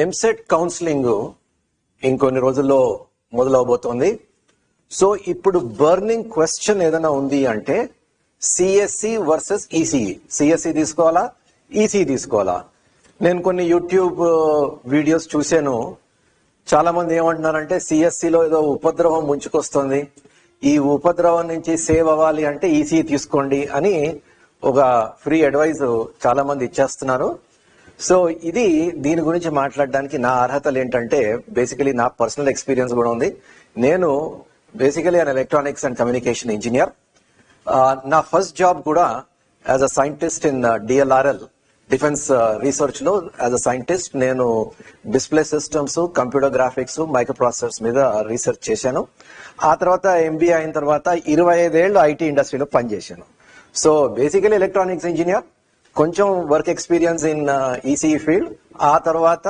EAMCET counselling ఇంకొన్ని రోజుల్లో మొదలవబోతోంది. So ఇప్పుడు బర్నింగ్ క్వశ్చన్ ఏదైనా ఉంది అంటే సిఎస్సి వర్సెస్ ఈసీఈ. సిఎస్సి తీసుకోవాలా, ఈసీఈ తీసుకోవాలా? నేను కొన్ని యూట్యూబ్ వీడియోస్ చూశాను. చాలా మంది ఏమంటున్నారంటే సిఎస్సిలో ఏదో ఉపద్రవం ముంచుకొస్తుంది, ఈ ఉపద్రవం నుంచి సేవ్ అవ్వాలి అంటే ఈసీఈ తీసుకోండి అని ఒక ఫ్రీ అడ్వైజ్ చాలా మంది ఇచ్చేస్తున్నారు. సో దీని గురించి మాట్లాడడానికి నా అర్హతలు ఏంటంటే బేసికలీ నా పర్సనల్ ఎక్స్పీరియన్స్ కూడా ఉంది. నేను basically an electronics and communication engineer. నా ఫస్ట్ జాబ్ కూడా as a scientist in DLRL defence research లో యాజ్ అ సైంటిస్ట్ నేను display systems, computer graphics, micro processors మీద రీసెర్చ్ చేశాను. ఆ తర్వాత ఎంబీఏ అయిన తర్వాత 25 ఏళ్ళు ఐటీ ఇండస్ట్రీలో పనిచేశాను. సో బేసికలీ ఎలక్ట్రానిక్స్ ఇంజనీర్, కొంచెం work experience in ECE field, ఆ తర్వాత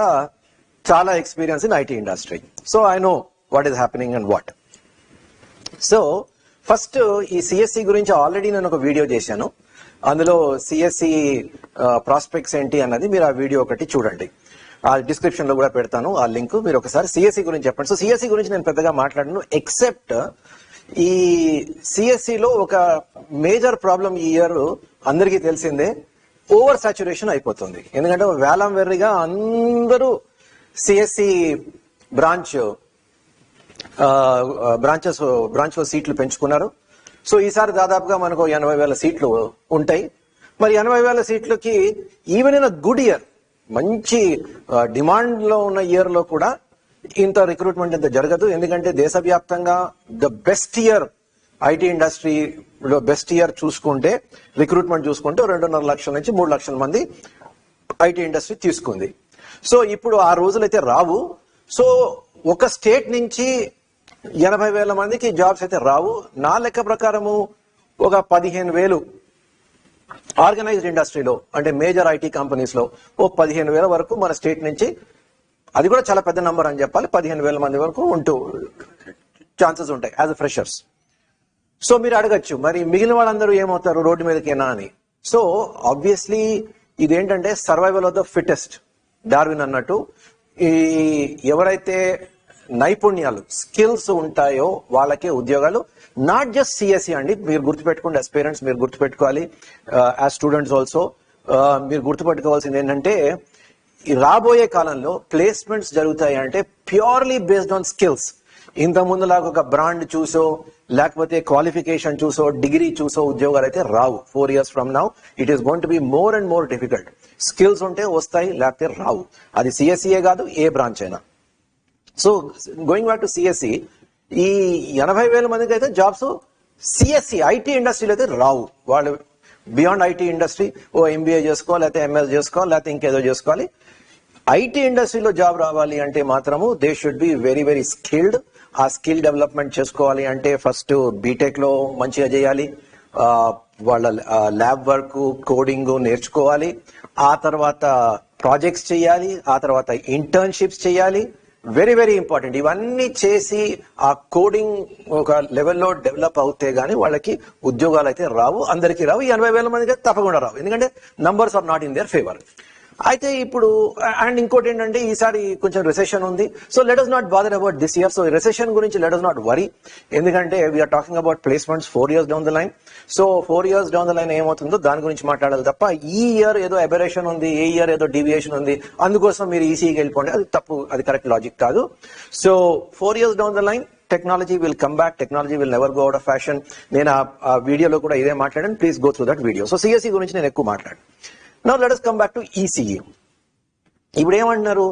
చాలా experience in IT industry. So I know what is happening and what. So first ఈ సిఎస్సి గురించి ఆల్రెడీ నేను ఒక వీడియో చేశాను. అందులో సిఎస్సి ప్రాస్పెక్ట్స్ ఏంటి అన్నది మీరు ఆ వీడియో ఒకటి చూడండి. ఆ డిస్క్రిప్షన్ లో కూడా పెడతాను ఆ లింక్. మీరు ఒకసారి సిఎస్సి గురించి చెప్పండి. సో సిఎస్సి గురించి నేను పెద్దగా మాట్లాడను, ఎక్సెప్ట్ ఈ సిఎస్సిలో ఒక మేజర్ ప్రాబ్లం ఈ ఇయర్ అందరికీ తెలిసిందే, ఓవర్ సాచురేషన్ అయిపోతుంది. ఎందుకంటే వేలం వెర్రిగా అందరూ సిఎస్సి బ్రాంచ్ లో సీట్లు పెంచుకున్నారు. సో ఈసారి దాదాపుగా మనకు 80,000 సీట్లు ఉంటాయి. మరి 80,000 సీట్లకి even in a good year, మంచి డిమాండ్ లో ఉన్న ఇయర్ లో కూడా ఇంత రిక్రూట్మెంట్ ఇంత జరగదు. ఎందుకంటే దేశవ్యాప్తంగా ద బెస్ట్ ఇయర్ ఐటీ ఇండస్ట్రీలో బెస్ట్ ఇయర్ చూసుకుంటే, రిక్రూట్మెంట్ చూసుకుంటే 2.5 లక్షల నుంచి 3 లక్షల మంది ఐటీ ఇండస్ట్రీ తీసుకుంది. సో ఇప్పుడు ఆ రోజులైతే రావు. సో ఒక స్టేట్ నుంచి 80,000 మందికి జాబ్స్ అయితే రావు. నా లెక్క ప్రకారము ఒక 15,000 ఆర్గనైజ్డ్ ఇండస్ట్రీలో, అంటే మేజర్ ఐటీ కంపెనీస్ లో 15,000 వరకు మన స్టేట్ నుంచి, అది కూడా చాలా పెద్ద నంబర్ అని చెప్పాలి, 15,000 మంది వరకు ఉంటూ ఛాన్సెస్ ఉంటాయి యాజ్ అ ఫ్రెషర్స్. సో మీరు అడగచ్చు, మరి మిగిలిన వాళ్ళందరూ ఏమవుతారు, రోడ్డు మీదకేనా అని. సో ఆబ్వియస్లీ ఇదేంటంటే survival of the fittest, Darwin అన్నట్టు. ఈ ఎవరైతే నైపుణ్యాలు, స్కిల్స్ ఉంటాయో వాళ్ళకే ఉద్యోగాలు. నాట్ జస్ట్ సిఎస్సి అండి, మీరు గుర్తుపెట్టుకోండి. యాజ్ పేరెంట్స్ మీరు గుర్తుపెట్టుకోవాలి, యాజ్ స్టూడెంట్స్ ఆల్సో మీరు గుర్తుపెట్టుకోవాల్సింది ఏంటంటే ఈ రాబోయే కాలంలో ప్లేస్మెంట్స్ జరుగుతాయి అంటే ప్యూర్లీ బేస్డ్ ఆన్ స్కిల్స్. ఇంత ముందులాగా ఒక బ్రాండ్ చూసో లేకపోతే క్వాలిఫికేషన్ చూసో డిగ్రీ చూసో ఉద్యోగాలు అయితే రావు. 4 years from now it is going to be more and more difficult. Skills ఉంటే వస్తాయి, లేకపోతే రావు. అది సిఎస్సియే కాదు, ఏ బ్రాంచ్ అయినా. So going back to CSC, ఈ 80,000 మందికి అయితే జాబ్స్ సిఎస్సి ఐటీ ఇండస్ట్రీలో అయితే రావు. వాళ్ళు బియాండ్ ఐటీ ఇండస్ట్రీ ఎంబీఏ చేసుకోవాలి, లేకపోతే ఎంఎస్ చేసుకోవాలి, లేకపోతే ఇంకేదో చేసుకోవాలి. ఐటీ ఇండస్ట్రీలో జాబ్ రావాలి అంటే మాత్రము they should be very very skilled. ఆ స్కిల్ డెవలప్మెంట్ చేసుకోవాలి అంటే ఫస్ట్ బీటెక్ లో మంచిగా చేయాలి, వాళ్ళ ల్యాబ్ వర్క్, కోడింగ్ నేర్చుకోవాలి, ఆ తర్వాత ప్రాజెక్ట్స్ చేయాలి, ఆ తర్వాత ఇంటర్న్షిప్స్ చేయాలి. Very very important. ఇవన్నీ చేసి ఆ కోడింగ్ ఒక లెవెల్లో డెవలప్ అవుతే గానీ వాళ్ళకి ఉద్యోగాలు అయితే రావు, అందరికీ రావు. ఈ 80,000 మందికి అయితే తప్పకుండా రావు, ఎందుకంటే numbers are not in their favour. అయితే ఇప్పుడు అండ్ ఇంకోటి ఏంటంటే ఈసారి కొంచెం రిసెషన్ ఉంది. So let us not bother about this year. So recession గురించి లెట్ us నాట్ వరీ, ఎందుకంటే we're talking about placements 4 years down the line. So 4 years down the line ఏమవుతుందో దాని గురించి మాట్లాడాలి తప్ప ఈ ఇయర్ ఏదో అబరేషన్ ఉంది, ఏ ఇయర్ ఏదో డీవియేషన్ ఉంది, అందుకోసం మీరు ఈసీకి వెళ్ళిపోండి, అది తప్పు, అది కరెక్ట్ లాజిక్ కాదు. So 4 years down the line technology will come back, technology will never go out of fashion. నేను ఆ వీడియోలో కూడా ఇదే మాట్లాడాను, please go through that video. So CSC గురించి నేను ఎక్కువ మాట్లాడాను. Now let us come back to ECE. ఇప్పుడు ఏమంటున్నారు,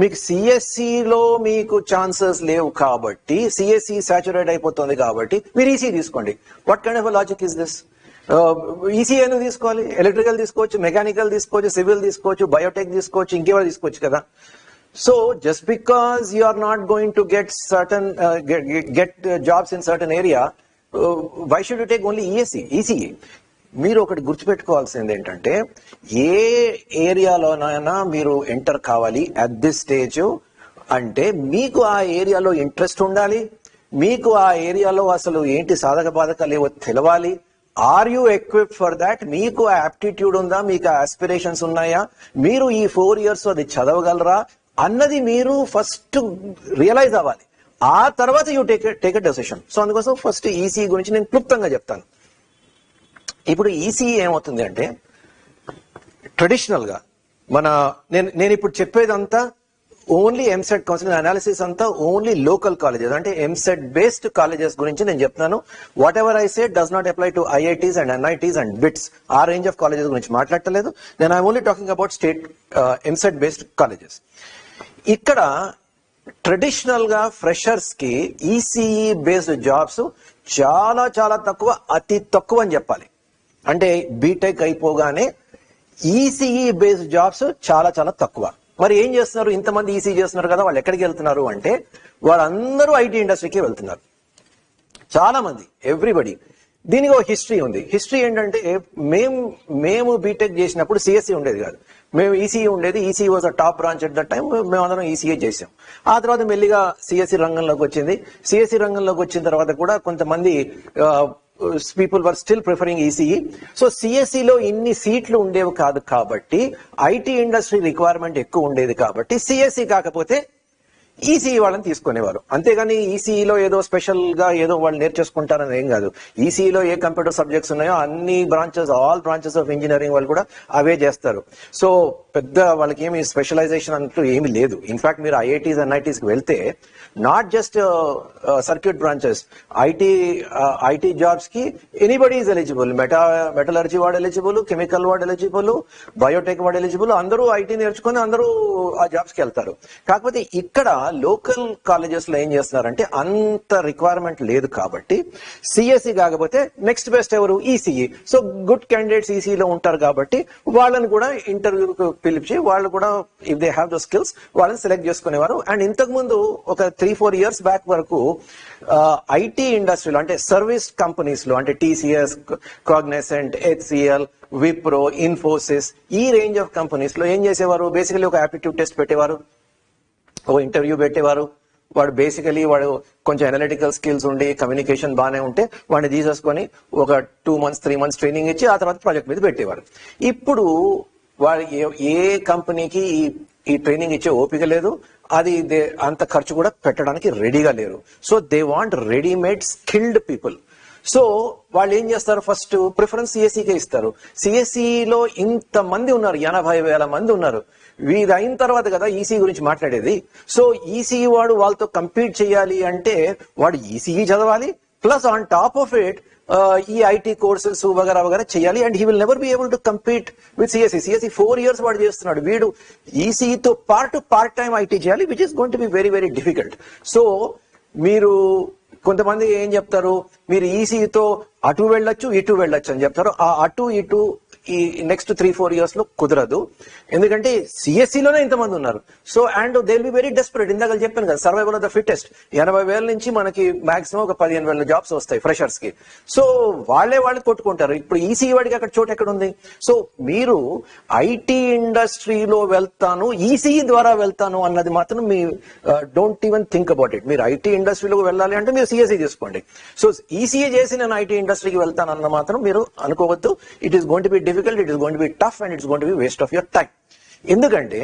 మీకు సిఎస్సిలో మీకు ఛాన్సెస్ లేవు కాబట్టి, సిఎస్సి సాచురేట్ అయిపోతుంది కాబట్టి మీరు ఈసీ తీసుకోండి. What kind of logic is this? EC ఎందుకు తీసుకోవాలి? ఎలక్ట్రికల్ తీసుకోవచ్చు, మెకానికల్ తీసుకోవచ్చు, సివిల్ తీసుకోవచ్చు, బయోటెక్ తీసుకోవచ్చు, ఇంకేమైనా తీసుకోవచ్చు కదా. So just because you are not going to get certain get jobs in certain area, why should you take only ECE? మీరు ఒకటి గుర్తుపెట్టుకోవాల్సింది ఏంటంటే, ఏ ఏరియాలోనైనా మీరు ఎంటర్ కావాలి అట్ దిస్ స్టేజ్ అంటే మీకు ఆ ఏరియాలో ఇంట్రెస్ట్ ఉండాలి, మీకు ఆ ఏరియాలో అసలు ఏంటి సాధక బాధకాలు ఏవో తెలవాలి. Are you equipped for that? మీకు ఆ యాప్టిట్యూడ్ ఉందా, మీకు ఆ ఆస్పిరేషన్స్ ఉన్నాయా, మీరు ఈ 4 years అది చదవగలరా, అన్నది మీరు ఫస్ట్ రియలైజ్ అవ్వాలి. ఆ తర్వాత you take a decision. So అందుకోసం ఫస్ట్ ఈసీఈ గురించి నేను క్లుప్తంగా చెప్తాను. ఇప్పుడు ఈసీఈ ఏమవుతుంది అంటే, ట్రెడిషనల్ గా నేను ఇప్పుడు చెప్పేదంతా ఓన్లీ ఎంసెట్ కౌన్సిలింగ్ అనాలిసిస్ అంతా ఓన్లీ లోకల్ కాలేజెస్, అంటే ఎంసెట్ బేస్డ్ కాలేజెస్ గురించి నేను చెప్తున్నాను. What ever I say does not apply to IITs and NITs and bits. ఆ రేంజ్ ఆఫ్ కాలేజెస్ గురించి మాట్లాడలేదు నేను. I'm only talking about state EAMCET based colleges. ఇక్కడ ట్రెడిషనల్ గా ఫ్రెషర్స్ కి ఈసీఈ బేస్డ్ జాబ్స్ చాలా చాలా తక్కువ, అతి తక్కువ అని చెప్పాలి. అంటే బీటెక్ అయిపోగానే ఈసీఈ బేస్డ్ జాబ్స్ చాలా చాలా తక్కువ. మరి ఏం చేస్తున్నారు, ఇంతమంది ఈసీఈ చేస్తున్నారు కదా, వాళ్ళు ఎక్కడికి వెళ్తున్నారు అంటే వాళ్ళందరూ ఐటీ ఇండస్ట్రీకి వెళ్తున్నారు. చాలా మంది, ఎవ్రీబడి. దీనికి ఒక హిస్టరీ ఉంది. హిస్టరీ ఏంటంటే, మేము బీటెక్ చేసినప్పుడు సిఎస్సి ఉండేది కాదు, మేము ఈసీఈ ఉండేది. ECE was a top branch at the time. మేమందరం ఈసీఈ చేసాం. ఆ తర్వాత మెల్లిగా సిఎస్సి రంగంలోకి వచ్చింది. సిఎస్సి రంగంలోకి వచ్చిన తర్వాత కూడా కొంతమంది people were still preferring ECE. So సిఎస్సిలో ఇన్ని సీట్లు ఉండేవి కాదు కాబట్టి, ఐటీ ఇండస్ట్రీ రిక్వైర్మెంట్ ఎక్కువ ఉండేది కాబట్టి సిఎస్సి కాకపోతే ఈసీఈ వాళ్ళని తీసుకునేవారు. అంతేగాని ఈసీఈలో ఏదో స్పెషల్ గా ఏదో వాళ్ళు నేర్చేసుకుంటారని ఏం కాదు. ఈసీఈలో ఏ కంప్యూటర్ సబ్జెక్ట్స్ ఉన్నాయో అన్ని branches, all branches of engineering వాళ్ళు కూడా అవే చేస్తారు. సో పెద్ద వాళ్ళకి ఏమి స్పెషలైజేషన్ అంటూ ఏమి లేదు. ఇన్ఫాక్ట్ మీరు ఐఐటీస్ ఎన్ఐటీస్ కి వెళ్తే not just circuit branches, IT jobs కి ఎనీబడి ఈజ్ ఎలిజిబుల్. మెటలర్జీ వాడు ఎలిజిబుల్, కెమికల్ వాడు ఎలిజిబుల్, బయోటెక్ వాడు ఎలిజిబుల్. అందరూ ఐటీ నేర్చుకుని అందరూ ఆ జాబ్స్ కి వెళ్తారు. కాకపోతే ఇక్కడ లోకల్ కాలేజెస్ లో ఏం చేస్తున్నారంటే, అంత రిక్వైర్మెంట్ లేదు కాబట్టి సిఎస్సి కాకపోతే నెక్స్ట్ బెస్ట్ ఎవరు, ఈసీఈ. సో గుడ్ క్యాండిడేట్స్ ఈసీఈలో ఉంటారు కాబట్టి వాళ్ళని కూడా ఇంటర్వ్యూకి పిలిచి వాళ్ళు కూడా if they have the skills వాళ్ళని సెలెక్ట్ చేసుకునేవారు. అండ్ ఇంతకు ముందు ఒక 3-4 years బ్యాక్ వరకు ఐటీ ఇండస్ట్రీలో, అంటే సర్వీస్ కంపెనీస్ లో, అంటే TCS, Cognizant, HCl, Wipro, Infosys, ఈ రేంజ్ ఆఫ్ కంపెనీస్ లో ఏం చేసేవారు, బేసికలీ ఒక ఆప్టిట్యూడ్ టెస్ట్ పెట్టేవారు, ఓ ఇంటర్వ్యూ పెట్టేవారు. వాడు కొంచెం అనలిటికల్ స్కిల్స్ ఉండి కమ్యూనికేషన్ బాగానే ఉంటే వాడిని తీసేసుకొని ఒక 2 months 3 months ట్రైనింగ్ ఇచ్చి ఆ తర్వాత ప్రాజెక్ట్ మీద పెట్టేవారు. ఇప్పుడు వాడు ఏ కంపెనీకి ఈ ట్రైనింగ్ ఇచ్చే ఓపిక లేదు, అది అంత ఖర్చు కూడా పెట్టడానికి రెడీగా లేరు. So they want readymade skilled people. So వాళ్ళు ఏం చేస్తారు, ఫస్ట్ ప్రిఫరెన్స్ సిఎస్సికే ఇస్తారు. సిఎస్సిలో ఇంత మంది ఉన్నారు, 80,000 మంది ఉన్నారు. వీది అయిన తర్వాత కదా ఈసీ గురించి మాట్లాడేది. సో ఈసీఈ వాడు వాళ్ళతో కంపీట్ చేయాలి అంటే వాడు ఈసీఈ చదవాలి, plus on top of it ఈ ఐటీ కోర్సెస్ వగేరా వగేరా చేయాలి. And he will never be able to compete with CSC. CSC 4 years వాడు చేస్తున్నాడు, వీడు ఈసీఈతో పార్ట్ టైం ఐటీ చేయాలి, which is going to be very very difficult. So మీరు కొంతమంది ఏం చెప్తారు, మీరు ఈసీఈతో అటు వెళ్ళొచ్చు ఇటు వెళ్ళొచ్చు అని చెప్తారు. ఆ అటు ఇటు ఈ నెక్స్ట్ 3-4 years లో కుదరదు, ఎందుకంటే సిఎస్సిలోనే ఇంతమంది ఉన్నారు. So and they will be very desperate. ఇందాక చెప్పాను కదా, సర్వైవల్ ఆఫ్ ద ఫిట్టెస్ట్. 80,000 నుంచి మనకి మాక్సిమం ఒక 15,000 జాబ్స్ వస్తాయి ఫ్రెషర్స్ కి. సో వాళ్ళు కొట్టుకుంటారు. ఇప్పుడు ఈసీఈ వాడికి అక్కడ చోటు ఎక్కడ ఉంది? సో మీరు ఐటీ ఇండస్ట్రీలో వెళ్తాను, ఈసీఈ ద్వారా వెళ్తాను అన్నది మాత్రం me don't even think about it. మీరు ఐటీ ఇండస్ట్రీలో వెళ్ళాలి అంటే మీరు సిఎస్సి తీసుకోండి. సో ఈసీఈ చేసి నేను ఐటీ ఇండస్ట్రీకి వెళ్తాను అన్న మాత్రం మీరు అనుకోవద్దు. It is going to B difficult, it is going to be tough, and it's going to be waste of your time. ఎందుకంటే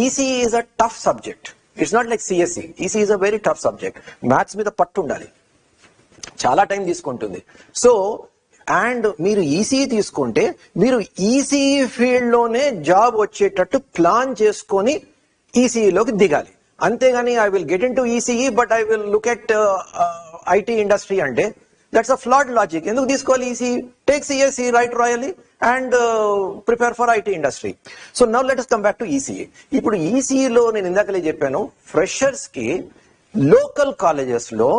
ECE is a tough subject. It's not like CSE. ECE is a very tough subject. Maths మీద పట్టు ఉండాలి, చాలా time తీసుకుంటుంది. So and మీరు ECE తీసుకుంటే మీరు ECE field లోనే జాబ్ వచ్చేటట్టు ప్లాన్ చేసుకొని ఈసీఈలోకి దిగాలి. అంతేగాని I will get in to ECE but I will look at IT industry అంటే దట్స్ అ ఫ్లాడ్ లాజిక్. ఎందుకు తీసుకోవాలి ECE? Take CSE, right royally and prepare for IT industry. So now let us come back to ECE. ఇప్పుడు ఈసీఈలో నేను ఇందాకలే చెప్పాను, freshers కి local colleges లో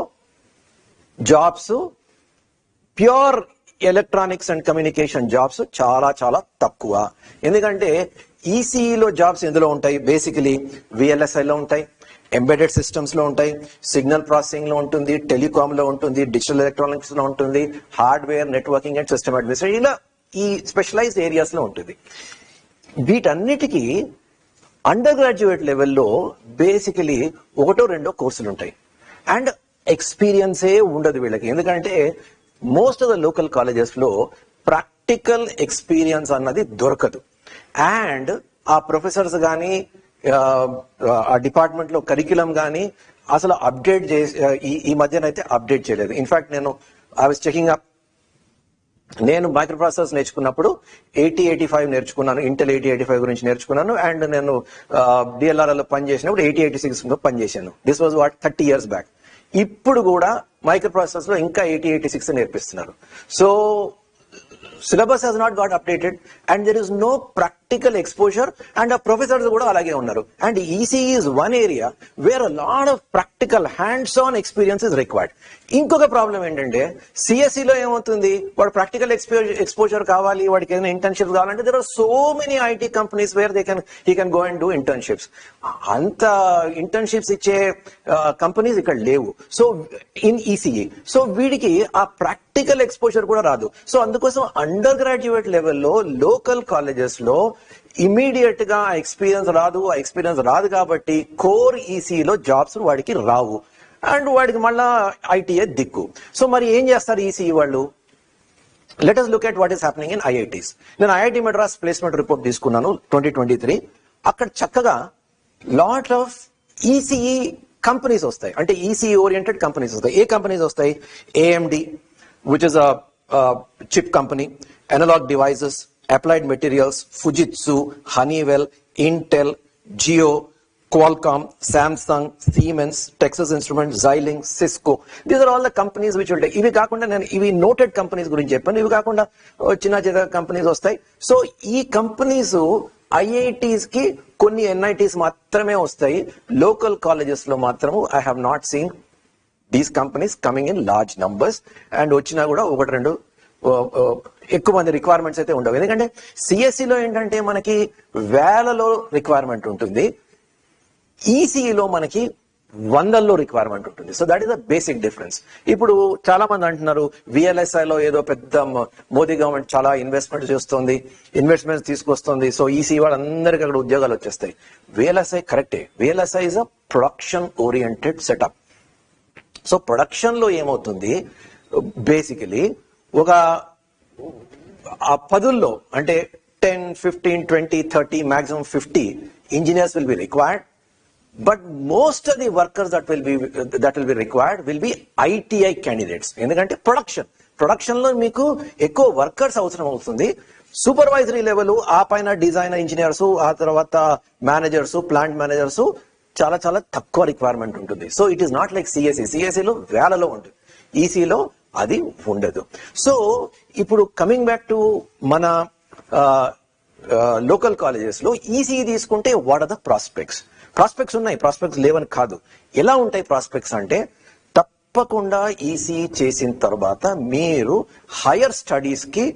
jobs, pure electronics and communication jobs చాలా చాలా తక్కువ. ఎందుకంటే ఈసీఈలో జాబ్స్ ఎందులో ఉంటాయి, బేసికలీ VLSI లో ఉంటాయి, ఎంబెడెడ్ సిస్టమ్స్ లో ఉంటాయి, సిగ్నల్ ప్రాసెసింగ్ లో ఉంటుంది, టెలికామ్ లో ఉంటుంది, డిజిటల్ ఎలక్ట్రానిక్స్ లో ఉంటుంది, hardware, networking and system administration, ఇలా ఈ స్పెషలైజ్డ్ ఏరియాస్ లో ఉంటుంది. వీటన్నిటికీ అండర్ గ్రాడ్యుయేట్ లెవెల్లో బేసికలీ 1-2 కోర్సులు ఉంటాయి. అండ్ ఎక్స్పీరియన్సే ఉండదు వీళ్ళకి, ఎందుకంటే most of the local colleges లో ప్రాక్టికల్ ఎక్స్పీరియన్స్ అన్నది దొరకదు. అండ్ ఆ ప్రొఫెసర్స్ కానీ ఆ డిపార్ట్మెంట్ లో కరిక్యులం కానీ అసలు అప్డేట్ చేసి ఈ మధ్యనైతే అప్డేట్ చేయలేదు. ఇన్ఫాక్ట్ నేను ఐ వాస్ చెకింగ్ అప్, నేను మైక్రో ప్రాసెసర్స్ నేర్చుకున్నప్పుడు 8085 నేర్చుకున్నాను, ఇంటెల్ 8085 గురించి నేర్చుకున్నాను. అండ్ నేను డిఎల్ఆర్ఎల్ లో పనిచేసినప్పుడు 8086 లో పనిచేశాను. This was what 30 years back. ఇప్పుడు కూడా మైక్రో ప్రాసెసర్స్ లో ఇంకా 8086 నేర్పిస్తున్నారు. So syllabus has not got updated and there is no practical exposure, and ఆ ప్రొఫెసర్స్ కూడా అలాగే ఉన్నారు. And ECE is one area where a lot of practical hands-on experience is required. ఇంకొక ప్రాబ్లం ఏంటంటే సిఎస్ఈలో ఏమవుతుంది, వాడు ప్రాక్టికల్ ఎక్స్పోజర్ కావాలి, వాడికి ఏదైనా ఇంటర్న్షిప్ కావాలంటే there are so many IT companies where he can go and do internships. అంత internships ఇచ్చే కంపెనీస్ ఇక్కడ లేవు. సో ఇన్ ఈసీఈ సో వీడికి ఆ ప్రాక్టికల్ ఎక్స్పోజర్ కూడా రాదు. సో అందుకోసం అండర్ గ్రాడ్యుయేట్ లెవెల్లో లోకల్ కాలేజెస్ లో ఇమీడియట్ గా ఆ ఎక్స్పీరియన్స్ రాదు కాబట్టి కోర్ ఈసీలో జాబ్స్ వాడికి రావు, అండ్ వాడికి మళ్ళా ఐటీఏ దిక్కు. సో మరి ఏం చేస్తారు ఈసీఈ వాళ్ళు? Let us look at what is happening in IITs. నేను ఐఐటి మద్రాస్ ప్లేస్మెంట్ రిపోర్ట్ తీసుకున్నాను 2023. అక్కడ చక్కగా లాట్ ఆఫ్ ఈసీఈ కంపెనీస్ వస్తాయి, అంటే ఈసీఈ ఓరియంటెడ్ కంపెనీస్ వస్తాయి. ఏ కంపెనీస్ వస్తాయి? AMD, which is a chip company, Analog Devices, Applied Materials, Fujitsu, Honeywell, Intel, Jio, Qualcomm, Samsung, Siemens, Texas Instruments, Xilinx, Cisco. These are all the companies which will take. ఇవి కాకుండా నేను ఇవి noted companies గురించి చెప్పాను. ఇవి కాకుండా చిన్న చిన్న కంపెనీస్ వస్తాయి. సో ఈ కంపెనీస్ ఐఐటీస్ కి కొన్ని ఎన్ఐటీస్ మాత్రమే వస్తాయి. లోకల్ కాలేజెస్ లో మాత్రము I have not seen these companies coming in large numbers. And వచ్చినా కూడా ఒకటి రెండు ఎక్కువ మంది రిక్వైర్మెంట్స్ అయితే ఉండవు. ఎందుకంటే సిఎస్సిలో ఏంటంటే మనకి వేలలో రిక్వైర్మెంట్ ఉంటుంది, ఈసీఈలో మనకి వందల్లో రిక్వైర్మెంట్ ఉంటుంది. So that is the basic difference. ఇప్పుడు చాలా మంది అంటున్నారు విఎల్ఎస్ఐలో ఏదో పెద్ద మోదీ గవర్నమెంట్ చాలా ఇన్వెస్ట్మెంట్స్ తీసుకొస్తుంది, సో ఈసీ వాళ్ళందరికీ అక్కడ ఉద్యోగాలు వచ్చేస్తాయి. విఎల్ఎస్ఐ కరెక్టే, VLSI is a production oriented setup. So production లో ఏమవుతుంది, బేసికలీ ఒక ఆ పదుల్లో అంటే 10, 15, 20, 30, maximum 50 engineers will be required. But most of the workers that will be required will be ITI candidates. ఎందుకంటే ప్రొడక్షన్ లో మీకు ఎక్కువ వర్కర్స్ అవసరం అవుతుంది. సూపర్వైజరీ లెవెల్, ఆ పైన డిజైనర్ ఇంజనీర్స్, ఆ తర్వాత మేనేజర్స్, ప్లాంట్ మేనేజర్స్ చాలా చాలా తక్కువ రిక్వైర్మెంట్ ఉంటుంది. So it is not like సిఎస్సిలో వేలలో ఉంటుంది, ఈసీలో అది ఉండదు. సో ఇప్పుడు కమింగ్ బ్యాక్ టు మన లోకల్ కాలేజెస్ లో ఈసీ తీసుకుంటే వాట్ ఆర్ ద ప్రాస్పెక్ట్స్ ఉన్నాయి, ప్రాస్పెక్ట్స్ లేవని కాదు. ఎలా ఉంటాయి ప్రాస్పెక్ట్స్ అంటే, తప్పకుండా ఈసీ చేసిన తర్వాత మీరు హైయర్ స్టడీస్ కి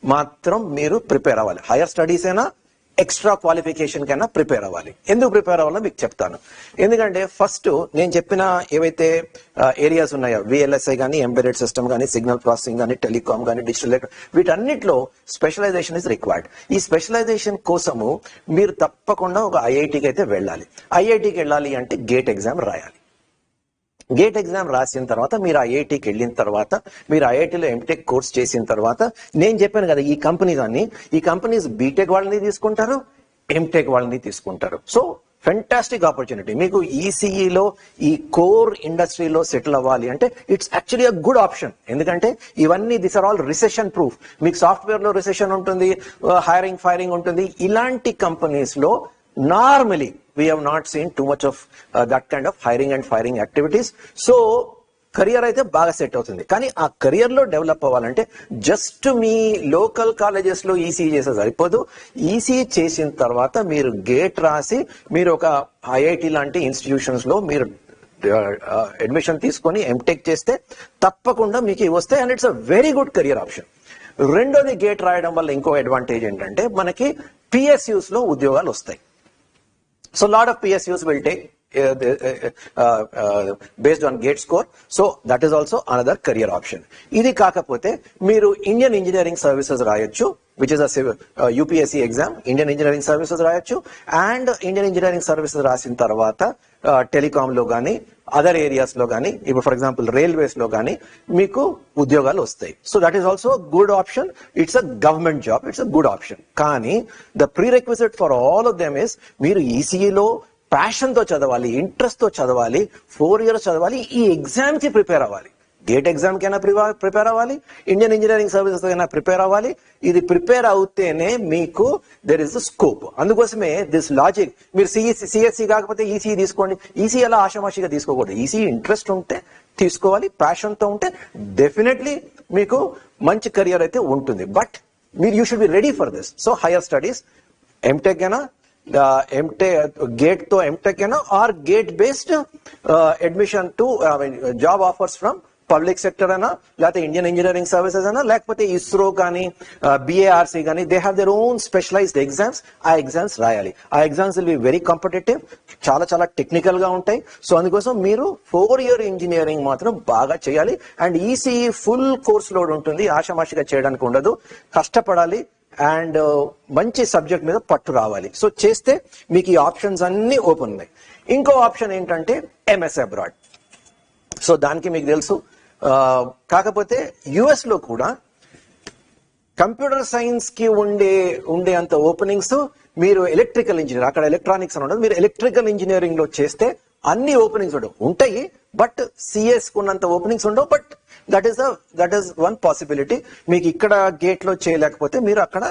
మాత్రం మీరు ప్రిపేర్ అవ్వాలి. హైయర్ స్టడీస్ అయినా ఎక్స్ట్రా క్వాలిఫికేషన్ కైనా ప్రిపేర్ అవ్వాలి. ఎందుకు ప్రిపేర్ అవ్వాలో మీకు చెప్తాను. ఎందుకంటే ఫస్ట్ నేను చెప్పిన ఏవైతే ఏరియాస్ ఉన్నాయో, విఎల్ఎస్ఐ కానీ, ఎంబెడెడ్ సిస్టమ్ కానీ, సిగ్నల్ ప్రాసెసింగ్ కానీ, టెలికామ్ కానీ, డిజిటల్ వీటన్నిటిలో స్పెషలైజేషన్ ఇస్ రిక్వైర్డ్. ఈ స్పెషలైజేషన్ కోసము మీరు తప్పకుండా ఒక ఐఐటికి అయితే వెళ్ళాలి. ఐఐటికి వెళ్ళాలి అంటే గేట్ ఎగ్జామ్ రాయాలి. గేట్ ఎగ్జామ్ రాసిన తర్వాత మీరు ఐఐటికి వెళ్ళిన తర్వాత, మీరు ఐఐటిలో ఎంటెక్ కోర్స్ చేసిన తర్వాత, నేను చెప్పాను కదా ఈ కంపెనీస్ బీటెక్ వాళ్ళని తీసుకుంటారు, ఎంటెక్ వాళ్ళని తీసుకుంటారు. So fantastic opportunity. మీకు ఈసీఈలో ఈ కోర్ ఇండస్ట్రీలో సెటిల్ అవ్వాలి అంటే it's actually a good option. ఎందుకంటే ఇవన్నీ this are all recession proof. మీకు సాఫ్ట్వేర్ లో రిసెషన్ ఉంటుంది, హైరింగ్ ఫైరింగ్ ఉంటుంది. ఇలాంటి కంపెనీస్ లో normally we have not seen too much of that kind of hiring and firing activities. So career అయితే బాగా సెట్ అవుతుంది. కానీ ఆ కెరియర్ లో డెవలప్ అవ్వాలంటే జస్ట్ మీ లోకల్ కాలేజెస్ లో ఈసీ చేసే సరిపోదు. ఈసీ చేసిన తర్వాత మీరు గేట్ రాసి మీరు ఒక ఐఐటి లాంటి ఇన్స్టిట్యూషన్స్ లో మీరు అడ్మిషన్ తీసుకొని ఎంటెక్ చేస్తే తప్పకుండా మీకు వస్తాయి, and it's a very good career option. రెండోది, గేట్ రాయడం వల్ల ఇంకో అడ్వాంటేజ్ ఏంటంటే మనకి పిఎస్యూస్ లో ఉద్యోగాలు వస్తాయి. So lot of PSUs will take based on gate score. So that is also another career option. ఇది కాకపోతే మీరు ఇండియన్ ఇంజనీరింగ్ సర్వీసెస్ రాయొచ్చు. Which is UPSC exam, Indian engineering services రాయొచ్చు. అండ్ ఇండియన్ ఇంజనీరింగ్ సర్వీసెస్ రాసిన తర్వాత telecom లో కానీ other areas లో కానీ, ఇప్పుడు ఫర్ ఎగ్జాంపుల్ రైల్వేస్ లో కానీ మీకు ఉద్యోగాలు వస్తాయి. So that is also good option. It's a government job, it's a good option. కానీ the prerequisite for all of them is మీరు ఈసీఈలో ప్యాషన్ తో చదవాలి, ఇంట్రెస్ట్ తో చదవాలి, 4 years చదవాలి, ఈ ఎగ్జామ్ కి ప్రిపేర్ అవ్వాలి. గేట్ ఎగ్జామ్ కైనా ప్రిపేర్ అవ్వాలి, ఇండియన్ ఇంజనీరింగ్ సర్వీసెస్ కైనా ప్రిపేర్ అవ్వాలి. ఇది ప్రిపేర్ అవుతేనే మీకు దెర్ ఇస్ ద స్కోప్. అందుకోసమే దిస్ లాజిక్. మీరు సిఎస్సి కాకపోతే ఈసీ తీసుకోండి. ఈసీ అలా ఆషామాషిగా తీసుకోకూడదు. ఈసీ ఇంట్రెస్ట్ ఉంటే తీసుకోవాలి, ప్యాషన్ తో ఉంటే డెఫినెట్లీ మీకు మంచి కెరియర్ అయితే ఉంటుంది. బట్ మీరు you should be ready for this. So higher studies, MTech అయినా, గేట్ తో ఎంటెక్ అయినా, or GATE based admission to job offers from public sector అయినా, లేకపోతే ఇండియన్ ఇంజనీరింగ్ సర్వీసెస్ అయినా, లేకపోతే ఇస్రో కానీ బిఏఆర్సీ కానీ, they have their own specialized exams. ఆ ఎగ్జామ్స్ రాయాలి. ఆ exams will be very competitive, చాలా చాలా టెక్నికల్ గా ఉంటాయి. సో అందుకోసం మీరు 4 year ఇంజనీరింగ్ మాత్రం బాగా చేయాలి. And ECE full course load ఉంటుంది, ఆషామాషిగా చేయడానికి ఉండదు. కష్టపడాలి అండ్ మంచి సబ్జెక్ట్ మీద పట్టు రావాలి. సో చేస్తే మీకు ఈ ఆప్షన్స్ అన్ని ఓపెన్ ఉన్నాయి. ఇంకో ఆప్షన్ ఏంటంటే ఎంఎస్ అబ్రాడ్. సో దానికి మీకు తెలుసు, కాకపోతే యుఎస్ లో కూడా కంప్యూటర్ సైన్స్ కి ఉండే అంత ఓపెనింగ్స్ మీరు ఎలక్ట్రికల్ ఇంజనీర్, అక్కడ ఎలక్ట్రానిక్స్ అని ఉండదు, మీరు ఎలక్ట్రికల్ ఇంజనీరింగ్ లో చేస్తే అన్ని ఓపెనింగ్స్ ఉండవు. ఉంటాయి బట్ సిఎస్ ఉన్నంత ఓపెనింగ్స్ ఉండవు. But that is one possibility. మీకు ఇక్కడ గేట్ లో చేయలేకపోతే మీరు అక్కడ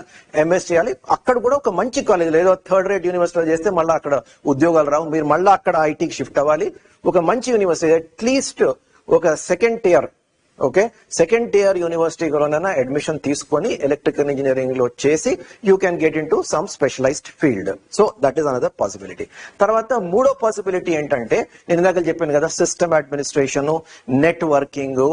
ఎంఎస్ చేయాలి. అక్కడ కూడా ఒక మంచి కాలేజ్, ఏదో 3rd rate యూనివర్సిటీలో చేస్తే మళ్ళీ అక్కడ ఉద్యోగాలు రావు. మీరు మళ్ళీ అక్కడ ఐటీకి షిఫ్ట్ అవ్వాలి. ఒక మంచి యూనివర్సిటీ, అట్లీస్ట్ ఒక సెకండ్ టియర్ యూనివర్సిటీలోనైనా అడ్మిషన్ తీసుకొని ఎలక్ట్రికల్ ఇంజనీరింగ్ లో చేసి you can get in to some specialized field. So that is another possibility. తర్వాత మూడో పాసిబిలిటీ ఏంటంటే, నేను ఇందాక చెప్పాను కదా, సిస్టమ్ అడ్మినిస్ట్రేషన్, నెట్వర్కింగ్,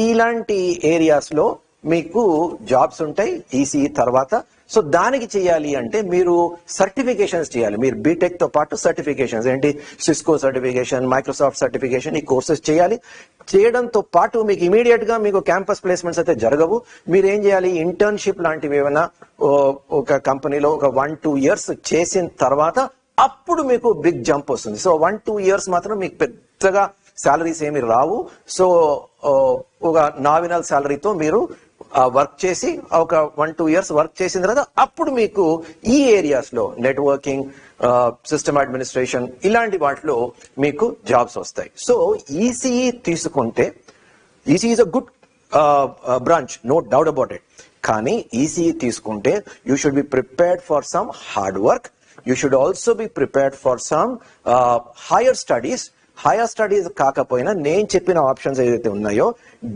ఇలాంటి ఏరియాస్ లో మీకు జాబ్స్ ఉంటాయి ఈసీఈ తర్వాత. సో దానికి చేయాలి అంటే మీరు సర్టిఫికేషన్స్ చేయాలి. మీరు బీటెక్ తో పాటు సర్టిఫికేషన్స్ ఏంటి, సిస్కో సర్టిఫికేషన్, మైక్రోసాఫ్ట్ సర్టిఫికేషన్, ఈ కోర్సెస్ చేయాలి. చేయడంతో పాటు మీకు ఇమీడియట్ గా మీకు క్యాంపస్ ప్లేస్మెంట్స్ అయితే జరగవు. మీరు ఏం చేయాలి, ఇంటర్న్షిప్ లాంటివి ఏమైనా ఒక కంపెనీలో ఒక 1-2 years చేసిన తర్వాత అప్పుడు మీకు బిగ్ జంప్ వస్తుంది. సో 1-2 years మాత్రం మీకు పెద్దగా శాలరీస్ ఏమి రావు. సో ఒక నామినల్ శాలరీతో మీరు వర్క్ చేసి ఒక 1-2 years వర్క్ చేసిన తర్వాత అప్పుడు మీకు ఈ ఏరియాస్ లో నెట్వర్కింగ్, సిస్టమ్ అడ్మినిస్ట్రేషన్, ఇలాంటి వాటిలో మీకు జాబ్స్ వస్తాయి. సో ఈసీఈ తీసుకుంటే, ECE is a good branch, no doubt about it. కానీ ఈసీఈ తీసుకుంటే you should be prepared for some hard work. You should also be prepared for some higher studies. Higher studies కాకపోయినా నేను చెప్పిన options ఏదైతే ఉన్నాయో,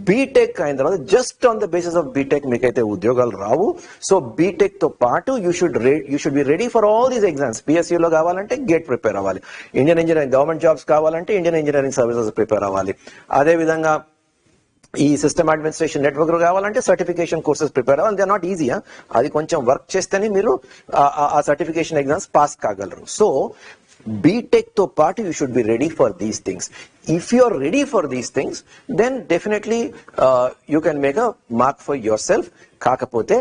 BTech అయిన తర్వాత just on the basis of BTech మీకైతే ఉద్యోగాలు రావు. సో బీటెక్ తో పాటు you should be ready for all these exams. పిఎస్సీలో కావాలంటే గేట్ ప్రిపేర్ అవ్వాలి, ఇండియన్ ఇంజనీరింగ్ గవర్నమెంట్ జాబ్స్ కావాలంటే ఇండియన్ ఇంజనీరింగ్ సర్వీసెస్ ప్రిపేర్ అవ్వాలి. అదేవిధంగా ఈ సిస్టమ్ అడ్మినిస్ట్రేషన్, నెట్వర్క్ కావాలంటే సర్టిఫికేషన్ కోర్సెస్ ప్రిపేర్ అవ్వాలి. They are not easy. అది కొంచెం వర్క్ చేస్తేనే మీరు ఆ సర్టిఫికేషన్ ఎగ్జామ్స్ పాస్ కాగలరు. సో బీటెక్ తో పాటు you should be ready for these things. If you are ready for these things then definitely you can make a mark for yourself. కాకపోతే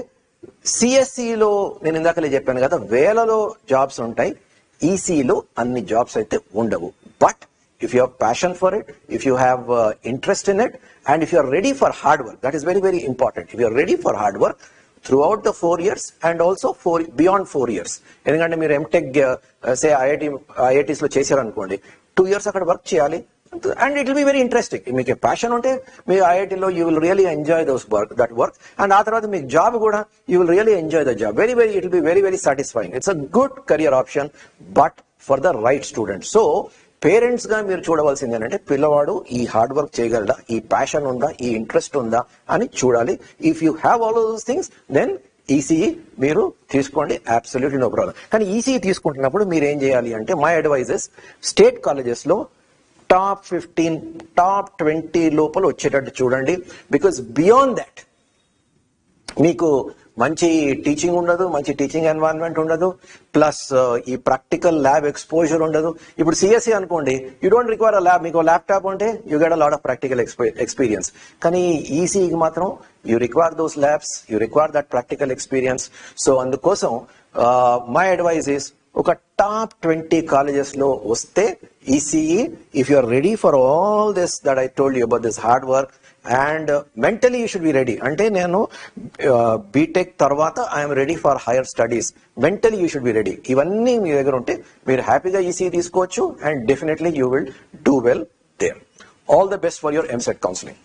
సిఎస్సిలో నేను ఇందాకలే చెప్పాను కదా, వేలలో జాబ్స్ ఉంటాయి. ఈసీలో అన్ని జాబ్స్ అయితే ఉండవు. But if you have passion for it, if you have interest in it, and if you are ready for hard work, that is very, very important. If you are ready for hard work throughout the 4 years and also beyond 4 years. ఎందుకంటే మీరు MTech సే IITs లో చేశారు అనుకోండి, 2 years అక్కడ work చేయాలి. And it will be very interesting. మీకు passion ఉంటే మీరు ఐఐటీలో you will really enjoy that work. And ఆ తర్వాత మీకు జాబ్ కూడా you will really enjoy the job. It will be very, very satisfying. It's a good career option, but for the right student. So parents గా మీరు చూడవలసింది ఏంటంటే, పిల్లవాడు ఈ hard work చేయగలడా, ఈ ప్యాషన్ ఉందా, ఈ ఇంట్రెస్ట్ ఉందా అని చూడాలి. If you have all those things then ECE మీరు తీసుకోండి, అబ్సల్యూట్లీ నో ప్రాబ్లం. కానీ ఈసీఈ తీసుకుంటున్నప్పుడు మీరు ఏం చేయాలి అంటే, మై అడ్వైజెస్ స్టేట్ కాలేజెస్ లో టాప్ 15, టాప్ 20 లోపల వచ్చేటట్టు చూడండి. బికాస్ బియాండ్ దాట్ మీకు మంచి టీచింగ్ ఉండదు, మంచి టీచింగ్ ఎన్వైరన్మెంట్ ఉండదు, ప్లస్ ఈ ప్రాక్టికల్ ల్యాబ్ ఎక్స్పోజర్ ఉండదు. ఇప్పుడు సిఎస్సి అనుకోండి, you don't require a lab, మీకు ల్యాప్టాప్ ఉంటే you get a lot of practical experience. కానీ ఈసీకి మాత్రం you require those labs, you require that practical experience. So అందుకోసం మై అడ్వైజ్ ఇస్ ఒక టాప్ 20 కాలేజెస్ లో వస్తే ECE, if you are ready for all this that I told you about this hard work and mentally you should be ready. అంటే నేను BTech తర్వాత I'm ready for higher studies, mentally you should be ready. ఇవన్నీ మీ దగ్గర ఉంటే మీరు హ్యాపీగా ECE తీసుకోవచ్చు and definitely you will do well there. All the best for your EAMCET counselling.